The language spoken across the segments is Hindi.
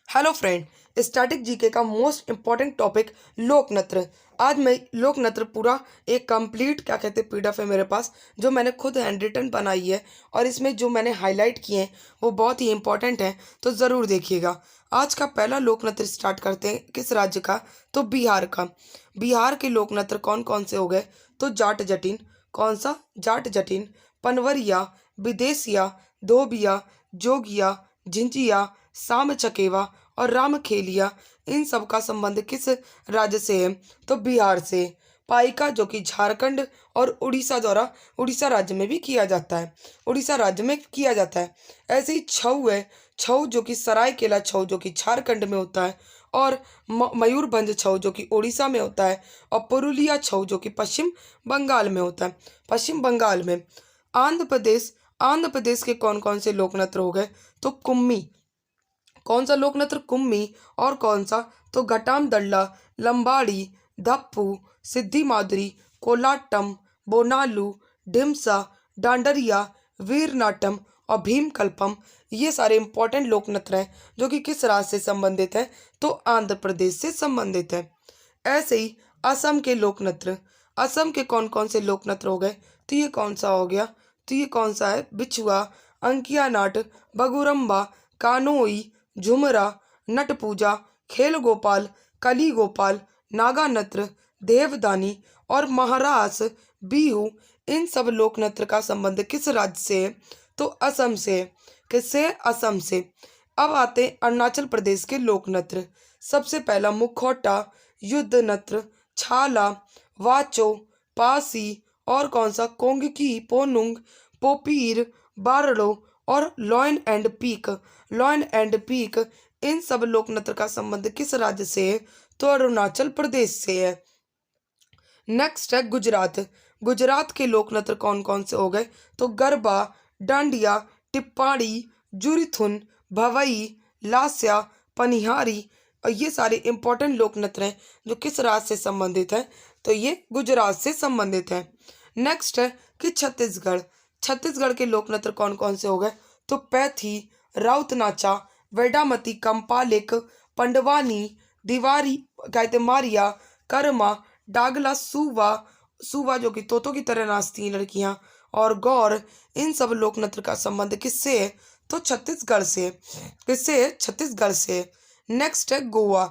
हेलो फ्रेंड, स्टैटिक जीके का मोस्ट इम्पॉर्टेंट टॉपिक लोक नृत्य। आज मैं लोक नृत्य पूरा एक कंप्लीट क्या कहते हैं पीडीएफ है मेरे पास, जो मैंने खुद हैंड रिटन बनाई है और इसमें जो मैंने हाईलाइट किए हैं वो बहुत ही इंपॉर्टेंट हैं, तो ज़रूर देखिएगा। आज का पहला लोक नृत्य स्टार्ट करते हैं किस राज्य का, तो बिहार का। बिहार के लोक नृत्य कौन कौन से हो गए, तो जाट जटिन। कौन सा? जाट जटिन, पनवरिया, विदेशिया, धोबिया, जोगिया, झिंझिया, साम चकेवा और रामखेलिया। इन सब का संबंध किस राज्य से है, तो बिहार से। पाइका जो कि झारखंड और उड़ीसा द्वारा उड़ीसा राज्य में भी किया जाता है, उड़ीसा राज्य में किया जाता है। ऐसे ही छऊ है, छऊ जो कि सरायकेला छऊ जो कि झारखंड में होता है, और मयूरभंज छऊ जो कि उड़ीसा में होता है, और पुरुलिया छऊ जो कि पश्चिम बंगाल में होता है, पश्चिम बंगाल में। आंध्र प्रदेश, आंध्र प्रदेश के कौन कौन से लोक नृत्य हो गए, तो कुम्मी। कौन सा लोक नृत्य? कुम्मी। और कौन सा? तो घटाम दल्ला, लंबाड़ी, धप्पू, सिद्धि माधुरी, कोलाटम, बोनालू, ढिमसा, डांडरिया, वीरनाट्यम और भीमकल्पम। ये सारे इंपॉर्टेंट लोक नृत्य हैं जो कि किस राज्य से संबंधित है, तो आंध्र प्रदेश से संबंधित है। ऐसे ही असम के लोक नृत्य, असम के कौन कौन से लोक नृत्य हो गए, तो ये कौन सा हो गया, तो ये कौन सा है? बिछुआ, अंकिया नाट, बगुरम्बा, कानोई, झुमरा, नट पूजा, खेल गोपाल, कली गोपाल, नागा नृत्य, देवदानी और महारास बिहू। इन सब लोक नृत्य का संबंध किस राज्य से है, तो असम से। किससे? असम से। अब आते हैं अरुणाचल प्रदेश के लोक नृत्य। सबसे पहला मुखौटा, युद्ध नृत्य, छाला, वाचो, पासी और कौन सा? कोंगकी, पोनुंग, पोपीर, बारड़ो और lion and peak. Lion and peak, इन सब लोक नृत्य का संबंध किस राज्य से है, तो अरुणाचल प्रदेश से है। नेक्स्ट है गुजरात। गुजरात के लोक नृत्य कौन कौन से हो गए, तो गरबा, डांडिया, टिप्पाणी, जुरिथुन, भवई, लास्या, पनिहारी। और ये सारे इंपॉर्टेंट लोक नृत्य हैं जो किस राज्य से संबंधित है, तो ये गुजरात से संबंधित है। नेक्स्ट है कि छत्तीसगढ़। छत्तीसगढ़ के लोक नृत्य कौन कौन से हो गए, तो पैथी, राउत नाचा, वेडामती, कंपालेक, पंडवानी, दीवारी कहते मारिया, कर्मा, डागला, सुवा, सुवा जो कि तोतों की तरह नाचती हैं लड़कियां, और गौर। इन सब लोक नृत्य का संबंध किससे है, तो छत्तीसगढ़ से। किससे? छत्तीसगढ़ से। नेक्स्ट है गोवा।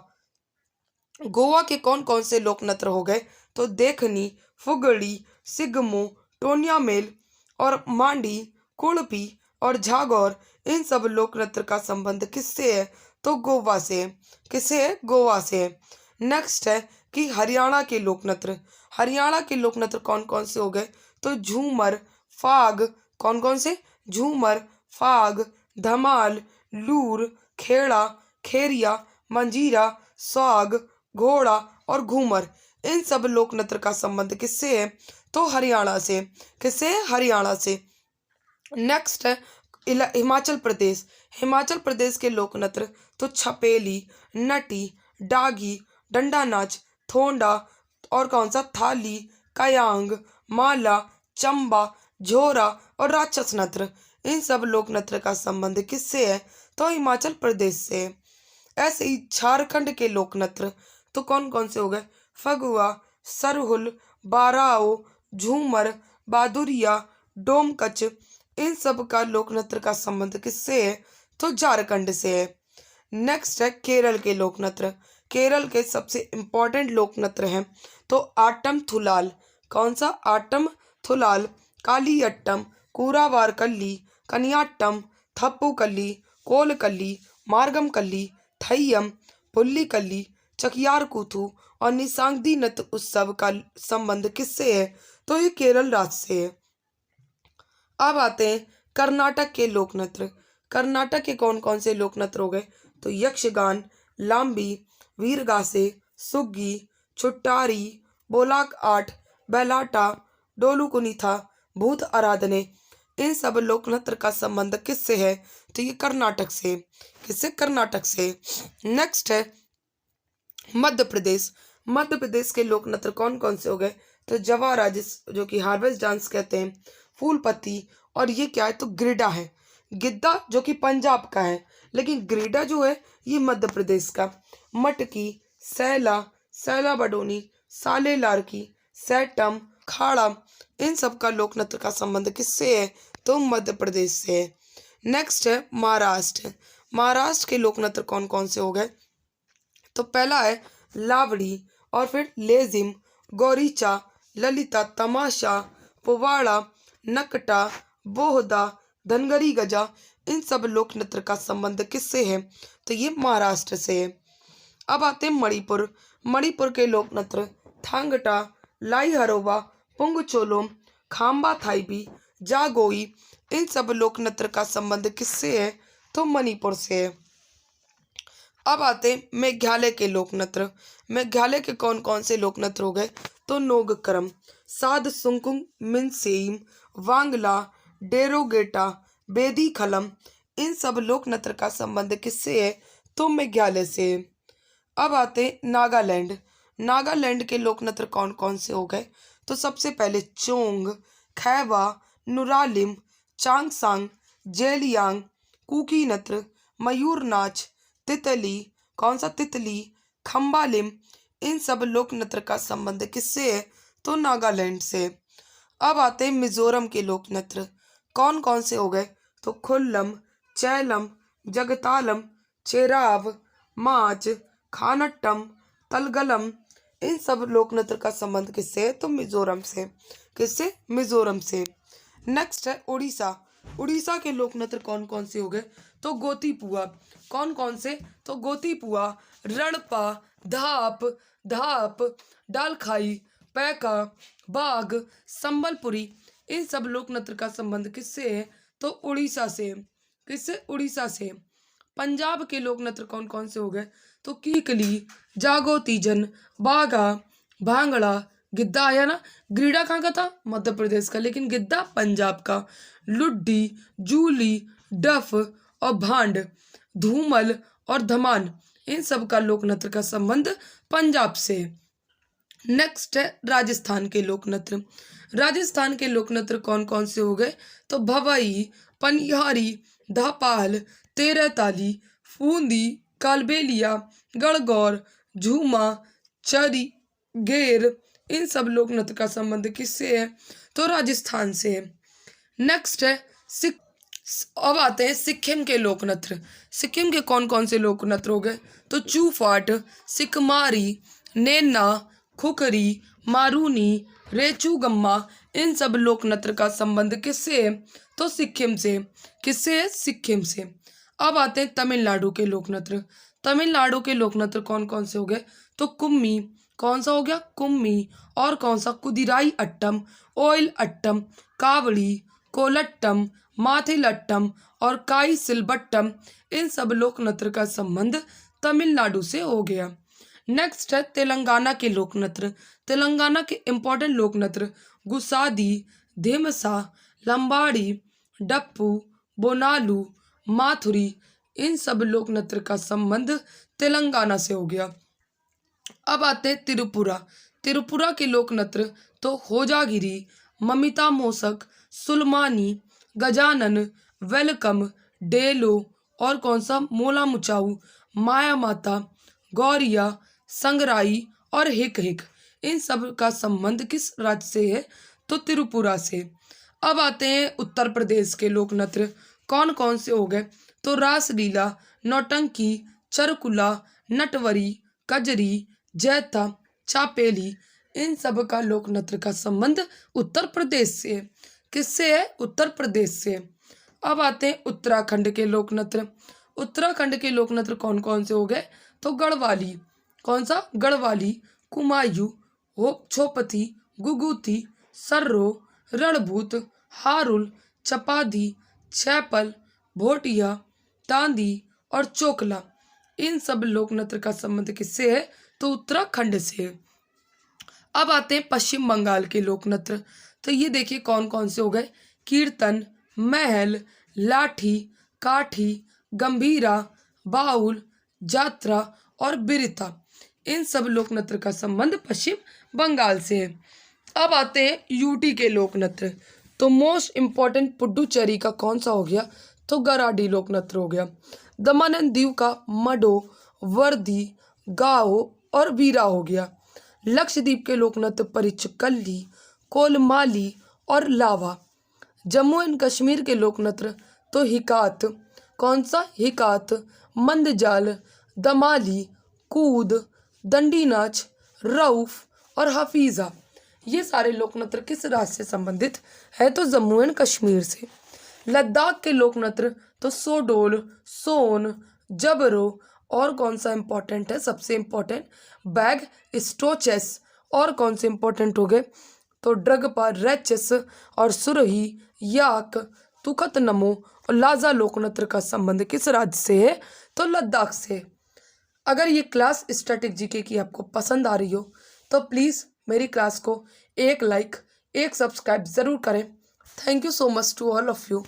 गोवा के कौन कौन से लोक नृत्य हो गए, तो देखनी, फुगड़ी, सिगमो, टोनिया मेल और मांडी, कुड़पी और झागौर। इन सब लोक नृत्य का संबंध किससे है, तो गोवा से। किससे है? गोवा से। नेक्स्ट है कि हरियाणा के लोक नृत्य। हरियाणा के लोक नृत्य कौन कौन से हो गए, तो झूमर, फाग। कौन कौन से? झूमर, फाग, धमाल, लूर, खेड़ा, खेरिया, मंजीरा, स्वाग, घोड़ा और घूमर। इन सब लोक नृत्य का संबंध किससे है, तो हरियाणा से। किससे? हरियाणा से। नेक्स्ट है हिमाचल प्रदेश। हिमाचल प्रदेश के लोक नृत्य, तो छपेली, नटी, डागी, डंडा नाच, थोंडा और कौन सा? थाली, कयांग, माला, चंबा, झोरा और राक्षस नृत्य। इन सब लोक नृत्य का संबंध किससे है, तो हिमाचल प्रदेश से। ऐसे ही झारखंड के लोक नृत्य तो कौन कौन से हो गए, फगुआ, सरहुल, बाराओ, झूमर, बादुरिया, डोमकच। इन सब का लोक नृत्य का संबंध किससे है, तो झारखंड से है। नेक्स्ट है केरल के लोक नृत्य। केरल के सबसे इम्पोर्टेंट लोक नृत्य हैं, तो आटम थुलाल। कौन सा? आटम थुलाल, कालियट्टम, कूरावार कल्ली, कनियाट्टम, थप्पू कल्ली, कोल कल्ली, मार्गम कल्ली, थैयम, पुल्ली कल्ली, चकियार कूथू और निशांगदी नृत्य उत्सव का संबंध किससे है, तो ये केरल राज्य से है। अब आते हैं कर्नाटक के लोक नृत्य। कर्नाटक के कौन कौन से लोक नृत्य हो गए, तो यक्षगान, लांबी, वीरगासे, सुग्गी, छुट्टारी, बोलाक आठ, बैलाटा, डोलू कुनीथा, भूत आराधने। इन सब लोक नृत्य का संबंध किससे है, तो ये कर्नाटक से। किससे? कर्नाटक से। नेक्स्ट है मध्य प्रदेश। मध्य प्रदेश के लोक नृत्य कौन कौन से हो गए, तो जवारा जो कि हार्वेस्ट डांस कहते हैं, फूल पत्ती और ये क्या है, तो गिरडा है। गिद्दा जो कि पंजाब का है, लेकिन ग्रीडा जो है ये मध्य प्रदेश का। मटकी, सैला, सैला बडोनी, साले लारकी, सैटम, खाड़ा, इन सब का लोक नृत्य का संबंध किससे है? तो मध्य प्रदेश से है। नेक्स्ट है महाराष्ट्र। महाराष्ट्र के लोक नृत्य कौन कौन से हो गए? तो पहला है लावड़ी, और फिर लेजिम, गौरीचा, ललिता, तमाशा, पुवाड़ा, नकटा, बोहदा, धनगरी गजा, इन सब लोक नृत्य का संबंध किससे है? तो ये महाराष्ट्र से है। अब आते हैं मणिपुर। मणिपुर के लोक नृत्य थांगटा, लाई हरोबा, पुंग चोलोम, खाम्बा थाईबी, जागोई, इन सब लोक नृत्य का संबंध किससे है? तो मणिपुर से है। अब आते हैं मेघालय के लोक नृत्य। मेघालय के कौन कौन से लोक नृत्य हो गए? तो नोगक्रम, साध सुंकुंग मिनसेम, वांगला, डेरोगेटा, बेदी खलम, इन सब लोक नृत्य का संबंध किससे है? तो मेघालय से है। अब आते हैं नागालैंड। नागालैंड के लोक नृत्य कौन कौन से हो गए? तो सबसे पहले चोंग, खैवा, नुरालिम, चांगसांग, जेलियांग, कुकी नृत्य, मयूर नाच, तितली, कौन सा तितली, खम्बालिम, इन सब लोक नृत्य का संबंध किससे है? तो नागालैंड से। अब आते हैं मिजोरम के लोक नृत्य कौन कौन से हो गए? तो खुल्लम, चैलम, जगतालम, चेराव, माच, खानट्टम, तलगलम, इन सब लोक नृत्य का संबंध किससे है? तो मिजोरम से। किससे? मिजोरम से। नेक्स्ट है उड़ीसा। उड़ीसा के लोक नृत्य कौन कौन से हो गए? तो गोतीपुआ, कौन कौन से? तो गोतीपुआ, रणपा, धाप, धाप, डालखाई, पैका, बाघ, संबलपुरी, इन सब लोक नृत्य का संबंध किससे है? तो उड़ीसा से। किससे? उड़ीसा से। पंजाब के लोक नृत्य कौन कौन से हो गए? तो कीकली, जागो तीजन, बागा, भांगड़ा, गिद्धा आया ना। ग्रीडा कहाँ का था? मध्य प्रदेश का, लेकिन गिद्धा पंजाब का। लुड्डी, जूली, डफ और भांड, धूमल और धमान, इन सब का लोक नृत्य का संबंध पंजाब से। नेक्स्ट है राजस्थान के लोक नृत्य। राजस्थान के लोक नृत्य कौन कौन से हो गए? तो भवई, पनिहारी, धापाल, तेरहताली, फूंदी, कालबेलिया, गणगौर, झूमा, चरी, गेर, इन सब लोक नृत्य का संबंध किससे है? तो राजस्थान से है। नेक्स्ट है सिख। अब आते हैं सिक्किम के लोक नृत्य। सिक्किम के कौन कौन से लोक नृत्य हो गए? तो चूफाट, सिकमारी, नैना, खुकरी, मारूनी, रेचूगम्मा, इन सब लोक नृत्य का संबंध किससे है? तो सिक्किम से। किससे है? सिक्किम से। अब आते हैं तमिलनाडु के लोक नृत्य। तमिलनाडु के लोक नृत्य कौन कौन से हो गए? तो कुम्मी, कौन सा हो गया? कुम्मी, और कौन सा? कुदिराई अट्टम, ओयल अट्टम, कावड़ी, कोलट्टम, माथिलट्टम और काई सिलबट्टम, इन सब लोक नृत्य का संबंध तमिलनाडु से हो गया। नेक्स्ट है तेलंगाना के लोक नृत्य। तेलंगाना के इंपॉर्टेंट लोक नृत्य गुसादी, धेमसा, लंबाड़ी, डप्पू, बोनालू, माथुरी, इन सब लोक नृत्य का संबंध तेलंगाना से हो गया। अब आते हैं त्रिपुरा। त्रिपुरा के लोक नृत्य तो होजागिरी, ममिता मोसक, सुलमानी, गजानन, वेलकम, डेलो और कौन सा? मोला मुचाऊ, माया माता, गौरिया, संगराई और हिक हिक, इन सब का संबंध किस राज्य से है? तो त्रिपुरा से। अब आते हैं उत्तर प्रदेश के लोक नृत्य कौन कौन से हो गए? तो रासलीला, नौटंकी, चरकुला, नटवरी, कजरी, जैता, चापेली, इन सब का लोक नृत्य का संबंध उत्तर प्रदेश से है। किससे है? उत्तर प्रदेश से। अब आते हैं उत्तराखंड के लोक नृत्य। उत्तराखंड के लोक नृत्य कौन कौन से हो गए? तो गढ़वाली, कौन सा? गढ़वाली, कुमायूं, छोपथी, गुगुती, सर्रो, रणभूत, हारुल, चपादी, छैपल, भोटिया, तांदी और चोकला, इन सब लोक नृत्य का संबंध किससे है? तो उत्तराखंड से। अब आते हैं पश्चिम बंगाल के लोक नृत्य। तो ये देखिए कौन कौन से हो गए? कीर्तन, महल, लाठी, काठी, गंभीरा, बाउल, जात्रा और बिरता, इन सब लोक नृत्य का संबंध पश्चिम बंगाल से है। अब आते हैं यूटी के लोक नृत्य। तो मोस्ट इम्पॉर्टेंट पुडुचेरी का कौन सा हो गया? तो गराडी लोक नृत्य हो गया। दमन दीव का मडो, वर्दी, गाओ और वीरा हो गया। लक्षद्वीप के लोक नृत्य परिचकल्ली, कोलमाली और लावा। जम्मू एंड कश्मीर के लोक नृत्य तो हिकात, कौन सा हिकात, मंदजाल, दमाली, कूद, दंडी नाच, रऊफ और हफीज़ा। ये सारे लोक नृत्य किस राज्य से संबंधित है? तो जम्मू एंड कश्मीर से। लद्दाख के लोक नृत्य तो सोडोल, सोन, जबरो और कौन सा इंपॉर्टेंट है? सबसे इंपॉर्टेंट बैग स्टोचेस। और कौन से इंपॉर्टेंट हो गए? तो ड्रगपा, रेचस और सुरही, याक, तुखत नमो और लाजा लोक नृत्य का संबंध किस राज्य से है? तो लद्दाख से। अगर ये क्लास स्टैटिक जीके की आपको पसंद आ रही हो तो प्लीज़ मेरी क्लास को एक लाइक, एक सब्सक्राइब ज़रूर करें। Thank you so much to all of you.